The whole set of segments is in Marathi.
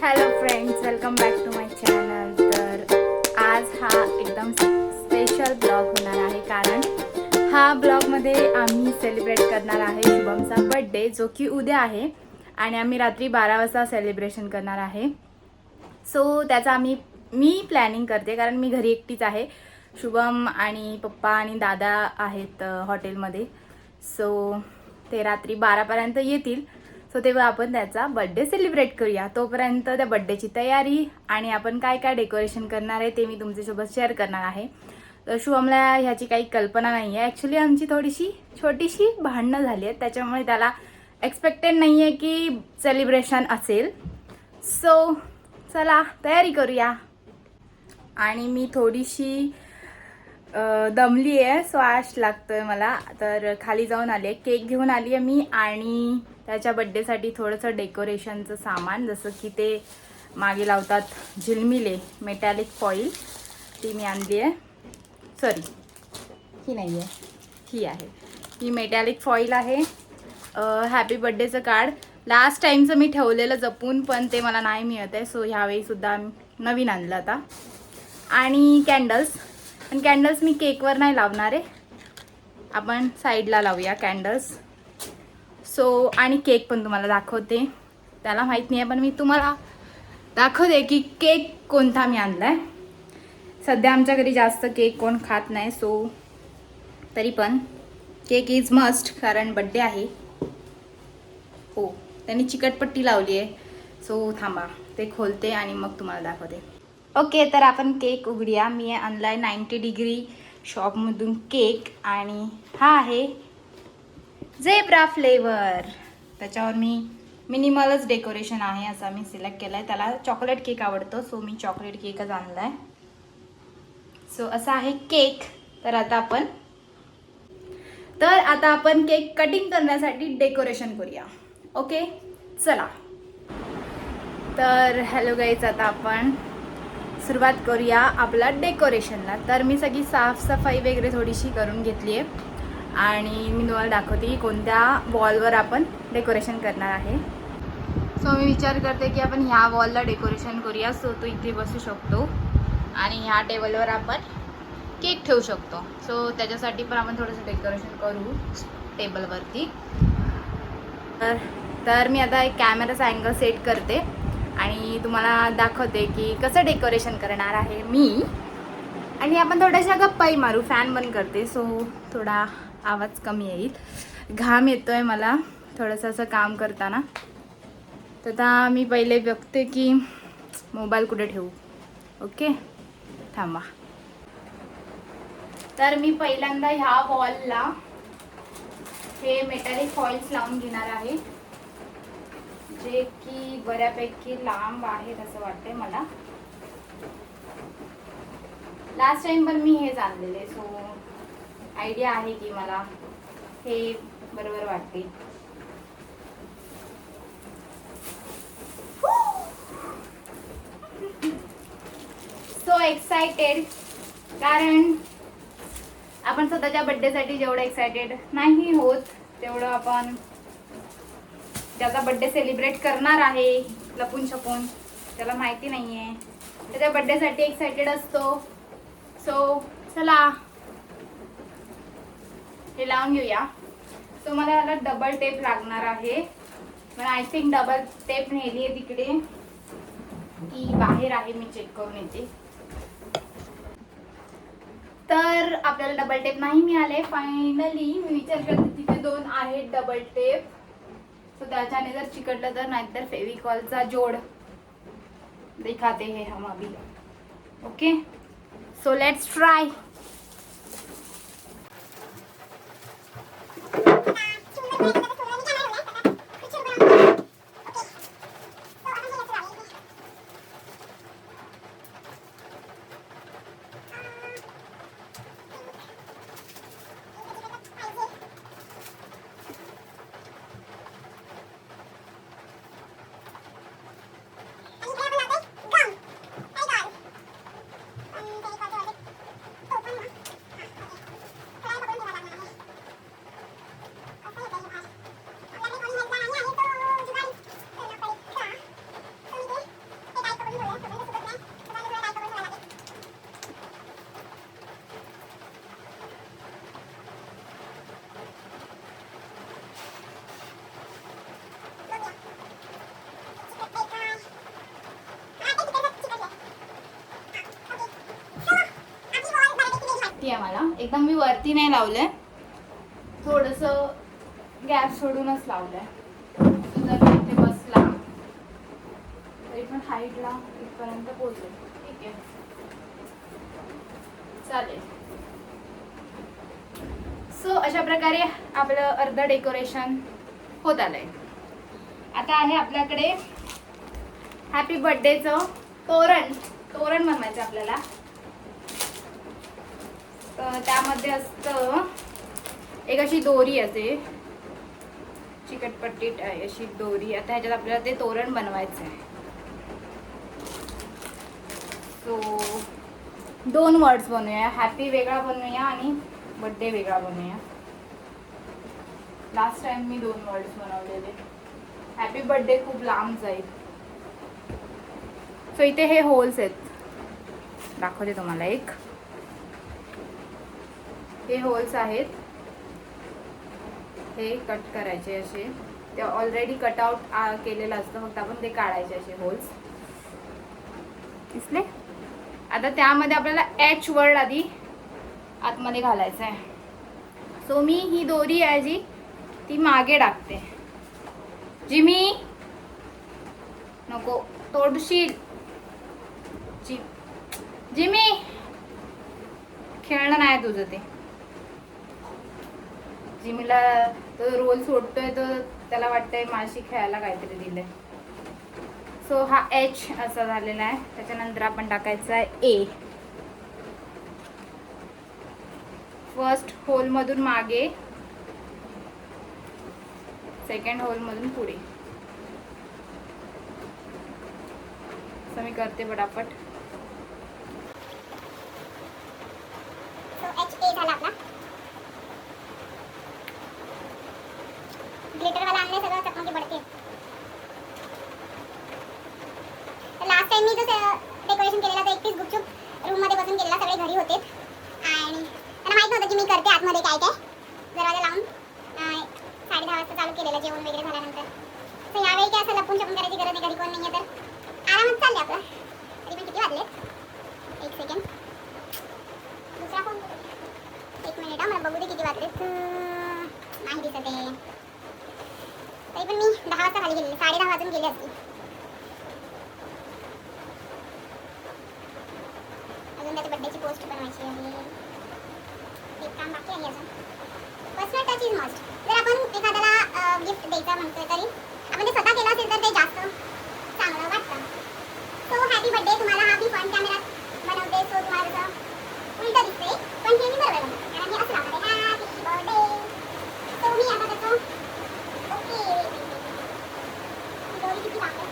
Hello friends, welcome back to my channel. तर आज हा एकदम स्पेशल ब्लॉग होणार आहे, कारण हा ब्लॉगमध्ये आम्ही सेलिब्रेट करणार आहे शुभमचा बर्थडे, जो की उद्या आहे. आणि आम्ही रात्री 12 वाजता सेलिब्रेशन करणार आहे. सो त्याचा मी प्लॅनिंग करते, कारण मी घरी एकटीच आहे. शुभम आणि पप्पा आणि दादा आहेत हॉटेलमध्ये. सो ते रात्री 12पर्यंत येतील. सो तेव्हा आपण त्याचा बर्थडे सेलिब्रेट करूया. तोपर्यंत त्या बर्थडेची तयारी आणि आपण काय काय डेकोरेशन करणार आहे ते मी तुमच्यासोबत शेअर करणार आहे. तर शुभमला ह्याची काही कल्पना नाही आहे. ॲक्च्युली आमची थोडीशी छोटीशी भांडणं झाली आहेत, त्याच्यामुळे त्याला एक्सपेक्टेड नाही आहे की सेलिब्रेशन असेल. सो चला तयारी करूया. आणि मी थोडीशी दमली आहे, श्वास लागतोय मला. तर खाली जाऊन आली आहे, केक घेऊन आली आहे मी, आणि त्याच्या बड्डेसाठी थोडंसं डेकोरेशनचं सामान, जसं की ते मागे लावतात झिलमिले, मेटॅलिक फॉईल, ती मी आणली आहे. सॉरी, ही नाही आहे, ही आहे. ही मेटॅलिक फॉईल आहे. हॅपी बड्डेचं कार्ड लास्ट टाईमचं मी ठेवलेलं जपून, पण ते मला नाही मिळत आहे. सो ह्यावेळीसुद्धा नवीन आणलं आता. आणि कॅन्डल्स, पण कॅन्डल्स मी केकवर नाही लावणार आहे, आपण साईडला लावूया कॅन्डल्स. सो आणि केक पण तुम्हाला दाखवते. त्याला माहीत नाही आहे, पण मी तुम्हाला दाखवते की केक कोणता मी आणला आहे. सध्या आमच्या घरी जास्त केक कोण खात नाही, सो तरी पण केक इज मस्ट, कारण बड्डे आहे. हो, त्यांनी चिकटपट्टी लावली आहे. सो थांबा, ते खोलते आणि मग तुम्हाला दाखवते. ओके, तर आपण केक उघडूया. मी आणलाय 90 डिग्री शॉपमधून केक, आणि हा आहे झेब्रा फ्लेवर. त्याच्यावर मी मिनिमलच डेकोरेशन आहे असा मी सिलेक्ट केला आहे. त्याला चॉकलेट केक आवडतो, सो मी चॉकलेट केकच आणला आहे. सो असा आहे केक. तर आता आपण केक कटिंग करण्यासाठी डेकोरेशन करूया. ओके, चला. तर हॅलो गाईज, आता आपण सुरुवात करूया आपला डेकोरेशनला. तर मी सगळी साफसफाई वगैरे थोडीशी करून घेतली आहे, आणि मी तुम्हाला दाखवते की कोणत्या वॉलवर आपण डेकोरेशन करणार आहे. सो मी विचार करते की आपण ह्या वॉलला डेकोरेशन करूया. सो तो इथे बसू शकतो, आणि ह्या टेबलवर आपण केक ठेवू शकतो. सो त्याच्यासाठी पण आपण थोडंसं डेकोरेशन करू टेबलवरती. तर मी आता एक कॅमेराचा अँगल सेट करते आणि तुम्हाला दाखवते की कसं डेकोरेशन करणार आहे मी. आणि आपण थोड्याशा गप्पाही मारू. फॅन बंद करते, सो थोडा आवाज कमी येईल. घाम येतोय मला थोडंसं असं काम करताना. तर आता मी पहिले बघते की मोबाईल कुठे ठेवू. ओके, थांबा. तर मी पहिल्यांदा ह्या वॉलला हे मेटॅलिक फॉइल्स लावून घेणार आहे, जे की बऱ्यापैकी लांब आहे असं वाटतंय मला. लास्ट टाइम पण मी हेच आणलेले, सो आयडिया आहे की मला हे बरोबर वाटते. सो एक्साइटेड, कारण आपण स्वतःच्या बड्डेसाठी जेवढं एक्साइटेड नाही होत, तेवढं आपण ज्याचा बड्डे सेलिब्रेट करणार आहे लपून छपून, त्याला माहिती नाही आहे, त्याच्या बड्डेसाठी एक्साइटेड असतो. सो चला हे लावून घेऊया. सो मला ह्याला डबल टेप लागणार आहे, पण आय थिंक डबल टेप नेली आहे तिकडे की बाहेर आहे, मी चेक करून येते. तर आपल्याला डबल टेप नाही मिळाले फायनली. मी विचार करते तिथे 2 आहेत डबल टेप, सो त्याच्याने जर चिकटलं तर, नाहीतर फेविकॉलचा जोड दिखाते हैं हम अभी. Okay, so let's try. माहिती आहे मला. एकदम मी वरती नाही लावलंय, थोडंसं गॅप सोडूनच लावलंय. जर इथे बसला तरी पण हाईटला इथपर्यंत पोहोचेल. ठीक आहे, चालेल. सो अशा प्रकारे आपलं अर्ध डेकोरेशन होत आलंय. आता आहे आपल्याकडे हॅपी बर्थडेचं तोरण बनवायचं आपल्याला. तर त्यामध्ये असतं एक अशी दोरी असते, चिकटपट्टी अशी दोरी. आता ह्याच्यात आपल्याला ते तोरण बनवायचं आहे. सो 2 वर्ड्स बनवूया, हॅपी वेगळा बनवूया आणि बर्थडे वेगळा बनवूया. लास्ट टाइम मी 2 वर्ड्स बनवलेले. हॅपी बर्थडे खूप लांब जाईल. सो इथे हे होल्स आहेत, दाखवते तुम्हाला. एक हे होल्स आहेत, हे कट करायचे असे. ते ऑलरेडी कटआउट केलेलं असतं, फक्त आपण ते काढायचे असे होल्स. दिसले? आता त्यामध्ये आपल्याला एच वर्ड आधी आतमध्ये घालायचं आहे. सो मी ही दोरी आहे जी ती मागे टाकते. जिमी नको, तोडशील. जिमी खेळणं नाही तुझं ते. जिमीला तो रोल सोडतोय, तो त्याला वाटतंय माझी खेळायला काहीतरी दिलंय. सो हा एच असा झालेला आहे. त्याच्यानंतर आपण टाकायचा आहे ए. फर्स्ट होल मधून मागे, सेकंड होल मधून पुढे. असं मी करते पटापट. झाला आपला ग्लिटर वाला आणले सगळं चकमकी पडते. लास्ट टाइम मी जो डेकोरेशन केलेला तो एकटीच गुपचूप रूम मध्ये बसून केलेला. सगळे घरी होते आणि त्यांना माहित नव्हतं की मी करते आतमध्ये काय काय. दरवाजा लावून 10:30 वाजता चालू केलेलं जेवण वगैरे झाल्यानंतर. तर यावेळी काय असं लपून छपून करायची गरज नाही, घरी कोण नाहीये तर आरामात चालले आपलं. तरी पण किती वाजले? 1 सेकंड, दुसरा फोन. 1 मिनिट मला बघू दे किती वाजलेत. नाही दिसत आहे. तरी पण मी 10 वाजता खाली गेलेले, 10:30 वाजून गेले असतील. अजून त्याच्या बड्डेची पोस्ट बनवायची आहे. एक काम बाकी आहे अजून. Personal touch is must. जर आपण एखाद्याला गिफ्ट द्यायचं म्हणतोय तरी आपण ते स्वतः केलं असेल तर ते जास्त चांगलं वाटतं. So happy birthday. तुम्हाला हा मी फ्रंट कॅमेरात बनवते, सो तुम्हाला जसं उलटं दिसते, पण हे मी बरोबर बनवते कारण मी असं लावते हॅपी बर्थडे. सो मी आता त्याचं ओके दोरी किती लागते.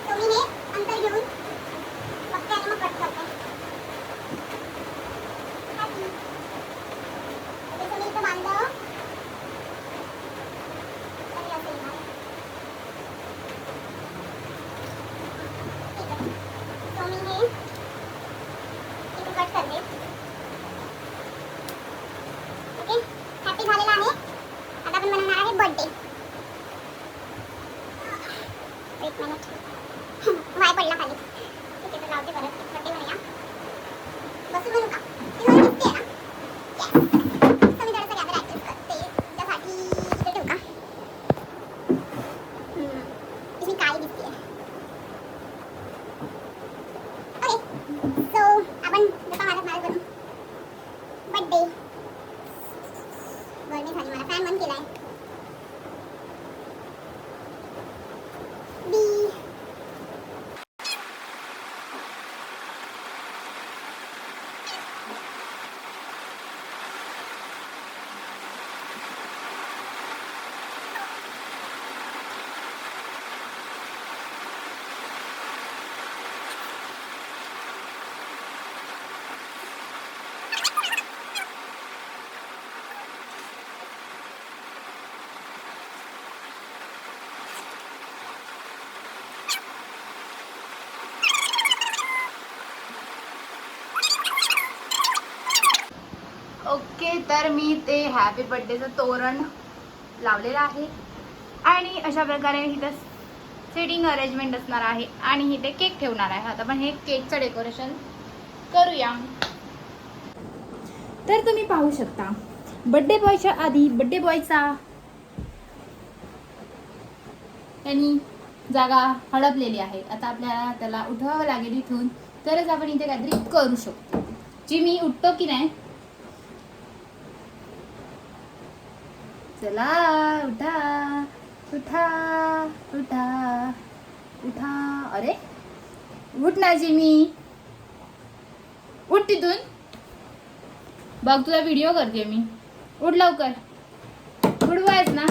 सो मी हे अंतर घेऊन बघते आणि मग कट करते. Happy okay. सो मी इथं बांधलं तरी असं येणार. ठीक आहे. सो मी हे इथून कट करते. ओके, हॅपी झालेला आहे. आता आपण बनवणार आहे बर्थडे. 1 मिनिट वाय पडला खाली. ठीक आहे, तर लावते परत. बर्थडे बनवूया. बसून बनवू का? ती मला दिसते ना. येस. तर मी थोडंसं कॅमेरा ॲडजस्ट करते त्यासाठी. इथे ठेवू का? मी काळी दिसते. ओके, सो आपण जसा माझा बनवू बर्थडे. बर्थडे झाली. मला फॅन बंद केलाय. बी ओके, तर मी ते हॅपी बर्थडेचं तोरण लावलेलं आहे आणि अशा प्रकारे इथं सेटिंग अरेंजमेंट असणार आहे आणि इथे केक ठेवणार आहे. आता आपण हे केकचं डेकोरेशन करूया. तर तुम्ही पाहू शकता बड्डे बॉयच्या आधी बड्डे बॉयचा त्यांनी जागा हडपलेली आहे. आता आपल्याला त्याला उठवावं लागेल इथून, तरच आपण इथे काहीतरी करू शकतो. जिमी उठतो की नाही? चला उठा उठा उठा उठा. अरे उठ ना जिमी, उठ तिथून. बघ तुला व्हिडिओ करते मी. उठ लवकर, उठवायच ना.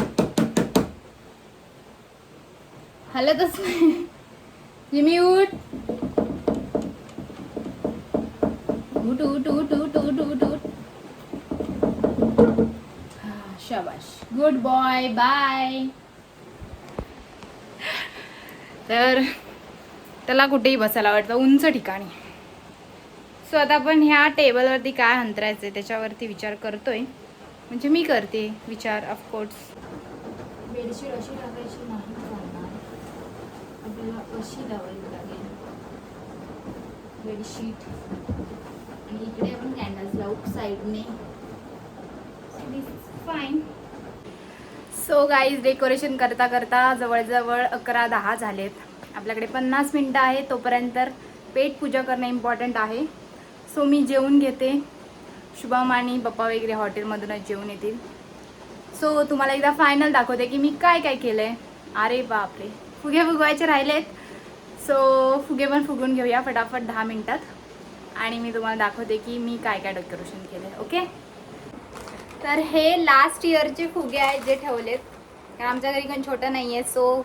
हलतच नाही. जिमी उठ उठ उठ उठ उठ उठ उठ उठ. शाबाश, गुड बॉय, बाय. तर त्याला कुठेही बसायला आवडतं, उंच ठिकाणी. सो आता आपण ह्या टेबलवरती काय अंतरायचं त्याच्यावरती विचार करतोय. म्हणजे मी करते विचार. ऑफकोर्स बेडशीट अशी टाकायची नाही चालणार, आपल्याला अशी लावायला लागेल बेडशीट. आणि इकडे आपण कॅन्डल्स लावू साईडने. फाईन. सो गाईज, डेकोरेशन करता करता जवळजवळ 11:10 झालेत. आपल्याकडे 50 मिनटं आहे. तोपर्यंत पेट पूजा करणं इम्पॉर्टंट आहे. सो मी जेवून घेते. शुभम आणि पप्पा वगैरे हॉटेलमधूनच जेवून येतील. सो तुम्हाला एकदा फायनल दाखवते की मी काय काय केलं आहे. अरे बापरे, फुगे फुगवायचे राहिलेत. सो फुगे पण फुगून घेऊया फटाफट 10 मिनटात. आणि मी तुम्हाला दाखवते की मी काय काय डेकोरेशन केलं आहे. ओके. तर हे लास्ट इयरचे फुगे आहेत जे ठेवलेत, कारण आमच्या घरी कोण छोटं नाही आहे. सो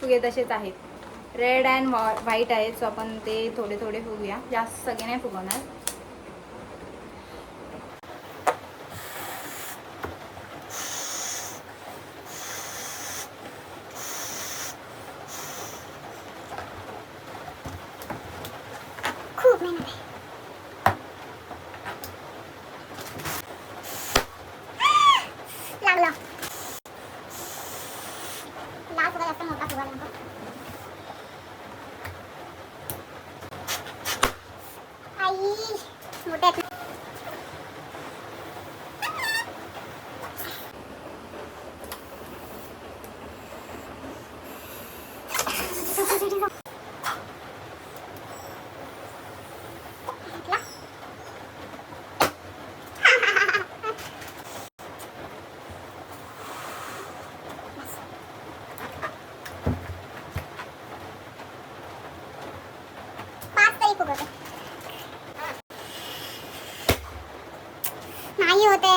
फुगे तसेच आहेत, रेड अँड व्हाईट आहेत. सो आपण ते थोडे थोडे फुगूया, जास्त सगळे नाही फुगवणार. खूप मेहनत आहे. लागला. लाल फुगा जास्त मोठा फुगा नको. आई मोठे आहेत. नाही होते.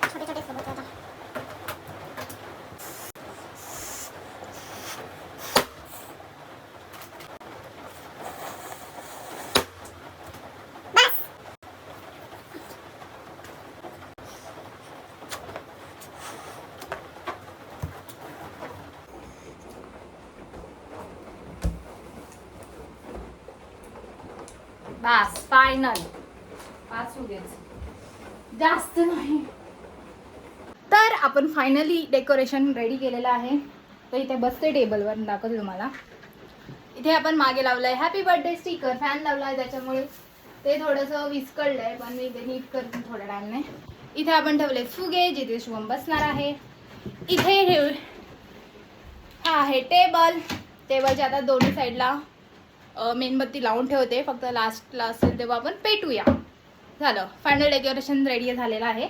छोटे छोटे फुगवते आता. बस फायनल. 5 फुगेच, जास्त नाही. तर आपण फायनली डेकोरेशन रेडी केलेलं आहे. तर इथे बसते टेबलवर, दाखवते तुम्हाला. इथे आपण मागे लावलं आहे हॅपी बर्थडे स्टिकर. फॅन लावला आहे त्याच्यामुळे ते थोडंसं विस्कळलं आहे, पण मी ते नीट करते थोड्या टाईमने. इथे आपण ठेवले फुगे जिथे शुभम बसणार आहे. इथे ठेव हा आहे टेबल. टेबलच्या आता दोन्ही साईडला मेणबत्ती लावून ठेवते. फक्त लास्टला असेल तेव्हा आपण पेटूया. झालं, फायनल डेकोरेशन रेडी झालेलं आहे.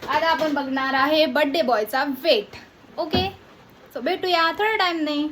आता आपण बघणार आहे बर्थडे बॉयचा वेट. ओके, सो भेटूया थोड्या टाईमने.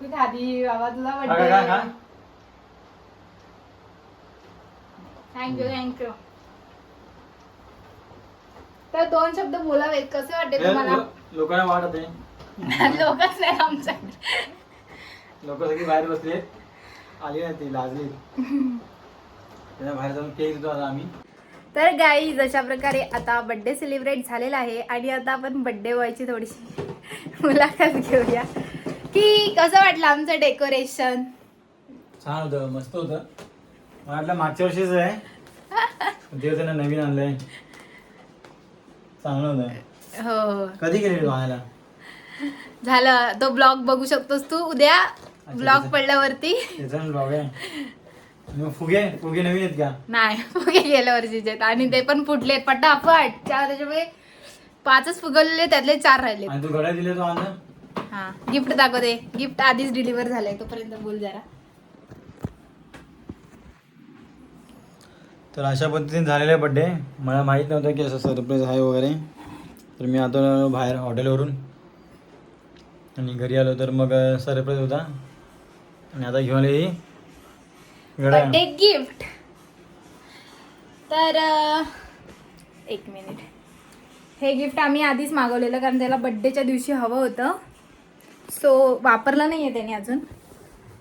तू खाली बाबा तुला खा, खा, बर्थडे खा. थँक्यू. तर 2 शब्द बोलावेत, कसे वाटते तुम्हाला? लोकांना वाटत आहे लोकच नाही आमच्या लोक सगळी बाहेर बसले, आली नाही ती, लाजली. त्यांना बाहेर जाऊन केक देतो आता आम्ही. तर गाईज अशा प्रकारे आता बर्थडे सेलिब्रेट झालेला आहे आणि आता आपण बर्थडे बॉयची थोडीशी मुलाखत घेऊया की कसं वाटलं आमचं डेकोरेशन. छान होतं, मस्त होतं. मला वाटलं मागच्या वर्षीच आहे, ते त्यांना नवीन आणलंय. चांगलं होतं. हो कधी गेले तू आणायला? झालं. तो ब्लॉग बघू शकतोस तू उद्या ब्लॉग पडल्यावरती. त्याचा ब्लॉग आहे. मग फुगे फुगे नवीन आहेत का? नाही फुगे गेल्या वर्षीचे आहेत आणि ते पण फुटलेत पटापट. त्याच्यामुळे 5च फुगवलेले, त्यातले 4 राहिले. आणि तू घड्याळ दिले तो आणलं? हा गिफ्ट दाखवते. गिफ्ट आधीच डिलिव्हर झालंय, तोपर्यंत बोल जरा. तर अशा पद्धतीने झालेला आहे बड्डे. मला माहीत नव्हतं की असं सरप्राईज आहे वगैरे. तर मी आता बाहेर हॉटेलवरून आणि घरी आलो तर मग सरप्राईज होता. आणि आता घेऊन आले ही बर्थडे गिफ्ट. तर 1 मिनिट. हे गिफ्ट आम्ही आधीच मागवलेलं कारण त्याला बड्डेच्या दिवशी हवं होतं. सो वापरलं नाही आहे त्याने अजून,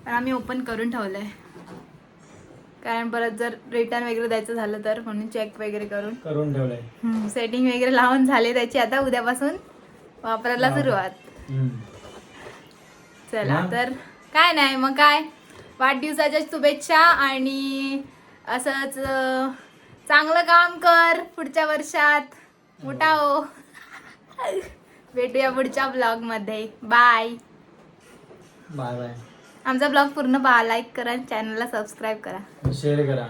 पण आम्ही ओपन करून ठेवलं आहे कारण परत जर रिटर्न वगैरे द्यायचं झालं तर, म्हणून चेक वगैरे करून ठेवलंय. सेटिंग वगैरे लावून झाले त्याची. आता उद्यापासून वापरायला सुरुवात. चला तर काय नाही मग काय, वाढदिवसाच्या शुभेच्छा आणि असंच चांगलं काम कर पुढच्या वर्षात, मोठा हो. भेटूया पुढच्या ब्लॉग मध्ये. बाय. Bye bye. आमचा ब्लॉग पूर्ण पहा, लाईक करा, चॅनलला सबस्क्राईब करा, शेअर करा.